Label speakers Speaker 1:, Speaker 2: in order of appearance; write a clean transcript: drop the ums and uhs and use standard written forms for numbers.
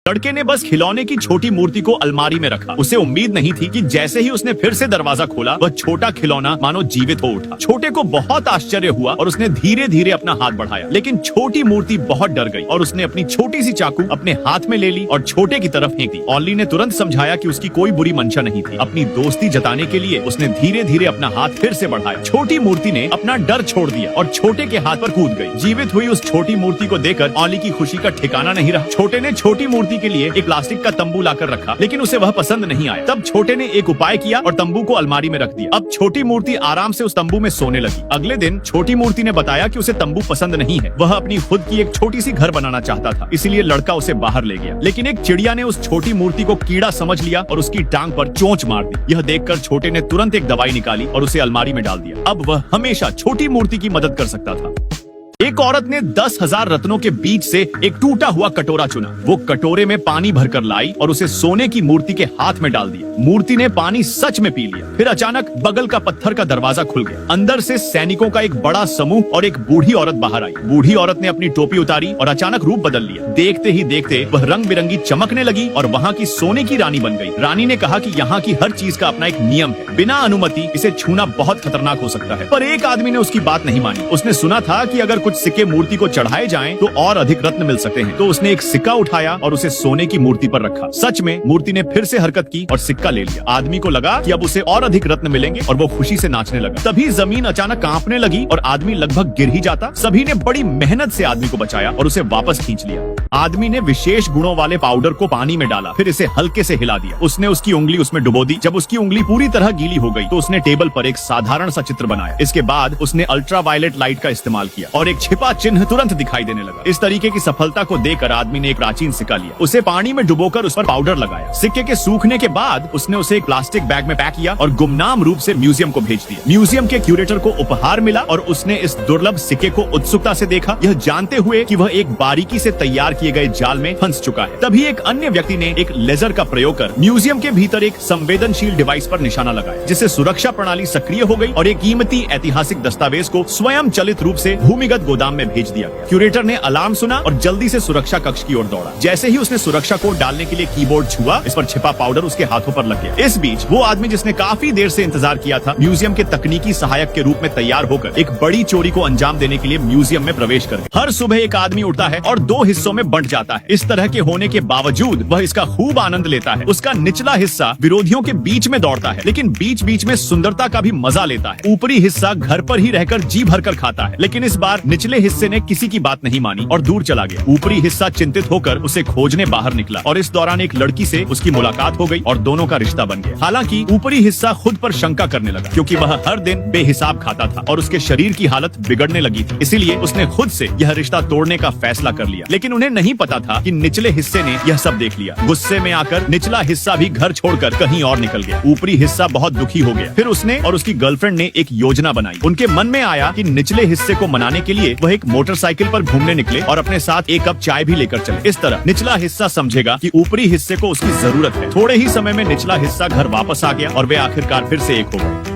Speaker 1: लड़के ने बस खिलौने की छोटी मूर्ति को अलमारी में रखा। उसे उम्मीद नहीं थी कि जैसे ही उसने फिर से दरवाजा खोला वह छोटा खिलौना मानो जीवित हो उठा। छोटे को बहुत आश्चर्य हुआ और उसने धीरे धीरे अपना हाथ बढ़ाया, लेकिन छोटी मूर्ति बहुत डर गई और उसने अपनी छोटी सी चाकू अपने हाथ में ले ली और छोटे की तरफ फेंक दी। ऑली ने तुरंत समझाया कि उसकी कोई बुरी मंशा नहीं थी। अपनी दोस्ती जताने के लिए उसने धीरे धीरे अपना हाथ फिर से बढ़ाया। छोटी मूर्ति ने अपना डर छोड़ दिया और छोटे के हाथ पर कूद गई। जीवित हुई उस छोटी मूर्ति को देखकर ऑली की खुशी का ठिकाना नहीं रहा। छोटे ने छोटी मूर्ति के लिए एक प्लास्टिक का तंबू लाकर रखा, लेकिन उसे वह पसंद नहीं आया। तब छोटे ने एक उपाय किया और तंबू को अलमारी में रख दिया। अब छोटी मूर्ति आराम से उस तंबू में सोने लगी। अगले दिन छोटी मूर्ति ने बताया कि उसे तंबू पसंद नहीं है, वह अपनी खुद की एक छोटी सी घर बनाना चाहता था, इसलिए लड़का उसे बाहर ले गया। लेकिन एक चिड़िया ने उस छोटी मूर्ति को कीड़ा समझ लिया और उसकी टांग पर चोंच मार दी। यह देखकर छोटे ने तुरंत एक दवाई निकाली और उसे अलमारी में डाल दिया। अब वह हमेशा छोटी मूर्ति की मदद कर सकता था। एक औरत ने 10,000 रत्नों के बीच से एक टूटा हुआ कटोरा चुना। वो कटोरे में पानी भरकर लाई और उसे सोने की मूर्ति के हाथ में डाल दिया। मूर्ति ने पानी सच में पी लिया। फिर अचानक बगल का पत्थर का दरवाजा खुल गया। अंदर से सैनिकों का एक बड़ा समूह और एक बूढ़ी औरत बाहर आई। बूढ़ी औरत ने अपनी टोपी उतारी और अचानक रूप बदल लिया। देखते ही देखते वह रंग बिरंगी चमकने लगी और वहाँ की सोने की रानी बन गई। रानी ने कहा कि यहाँ की हर चीज का अपना एक नियम है, बिना अनुमति इसे छूना बहुत खतरनाक हो सकता है। पर एक आदमी ने उसकी बात नहीं मानी। उसने सुना था कि अगर कुछ सिक्के मूर्ति को चढ़ाए जाएं तो और अधिक रत्न मिल सकते हैं। तो उसने एक सिक्का उठाया और उसे सोने की मूर्ति पर रखा। सच में मूर्ति ने फिर से हरकत की और सिक्का ले लिया। आदमी को लगा कि अब उसे और अधिक रत्न मिलेंगे और वो खुशी से नाचने लगा। तभी जमीन अचानक कांपने लगी और आदमी लगभग गिर ही जाता। सभी ने बड़ी मेहनत से आदमी को बचाया और उसे वापस खींच लिया। आदमी ने विशेष गुणों वाले पाउडर को पानी में डाला, फिर इसे हल्के से हिला दिया। उसने उसकी उंगली उसमें डुबो दी। जब उसकी उंगली पूरी तरह गीली हो गई तो उसने टेबल पर एक साधारण सा चित्र बनाया। इसके बाद उसने अल्ट्रावायलेट लाइट का इस्तेमाल किया और एक छिपा चिन्ह तुरंत दिखाई देने लगा। इस तरीके की सफलता को देखकर आदमी ने एक प्राचीन सिक्का लिया, उसे पानी में डुबोकर उस पर पाउडर लगाया। सिक्के के सूखने के बाद उसने उसे एक प्लास्टिक बैग में पैक किया और गुमनाम रूप से म्यूजियम को भेज दिया। म्यूजियम के क्यूरेटर को उपहार मिला और उसने इस दुर्लभ सिक्के को उत्सुकता से देखा, यह जानते हुए कि वह एक बारीकी से तैयार किए गए जाल में फंस चुका है। तभी एक अन्य व्यक्ति ने एक लेजर का प्रयोग कर म्यूजियम के भीतर एक संवेदनशील डिवाइस पर निशाना लगाया, जिससे सुरक्षा प्रणाली सक्रिय हो गई और एक कीमती ऐतिहासिक दस्तावेज को स्वयं चलित रूप से भूमिगत गोदाम में भेज दिया गया। क्यूरेटर ने अलार्म सुना और जल्दी से सुरक्षा कक्ष की ओर दौड़ा। जैसे ही उसने सुरक्षा कोड डालने के लिए कीबोर्ड छुआ, इस पर छिपा पाउडर उसके हाथों पर लग गया। इस बीच वो आदमी जिसने काफी देर से इंतजार किया था, म्यूजियम के तकनीकी सहायक के रूप में तैयार होकर एक बड़ी चोरी को अंजाम देने के लिए म्यूजियम में प्रवेश कर गया। हर सुबह एक आदमी उठता है और 2 हिस्सों में बंट जाता है। इस तरह के होने के बावजूद वह इसका खूब आनंद लेता है। उसका निचला हिस्सा विरोधियों के बीच में दौड़ता है, लेकिन बीच बीच में सुंदरता का भी मजा लेता है। ऊपरी हिस्सा घर पर ही रहकर जी भरकर खाता है, लेकिन इस बार निचले हिस्से ने किसी की बात नहीं मानी और दूर चला गया। ऊपरी हिस्सा चिंतित होकर उसे खोजने बाहर निकला और इस दौरान एक लड़की से उसकी मुलाकात हो गई और दोनों का रिश्ता बन गया। हालांकि ऊपरी हिस्सा खुद पर शंका करने लगा, क्योंकि वह हर दिन बेहिसाब खाता था और उसके शरीर की हालत बिगड़ने लगी थी। इसीलिए उसने खुद से यह रिश्ता तोड़ने का फैसला कर लिया। लेकिन उन्हें नहीं पता था कि निचले हिस्से ने यह सब देख लिया। गुस्से में आकर निचला हिस्सा भी घर छोड़कर कहीं और निकल गया। ऊपरी हिस्सा बहुत दुखी हो गया। फिर उसने और उसकी गर्लफ्रेंड ने एक योजना बनाई। उनके मन में आया कि निचले हिस्से को मनाने के लिए वह एक मोटरसाइकिल पर घूमने निकले और अपने साथ एक कप चाय भी लेकर चले। इस तरह निचला हिस्सा समझेगा कि ऊपरी हिस्से को उसकी जरूरत है। थोड़े ही समय में निचला हिस्सा घर वापस आ गया और वे आखिरकार फिर से एक हो गए।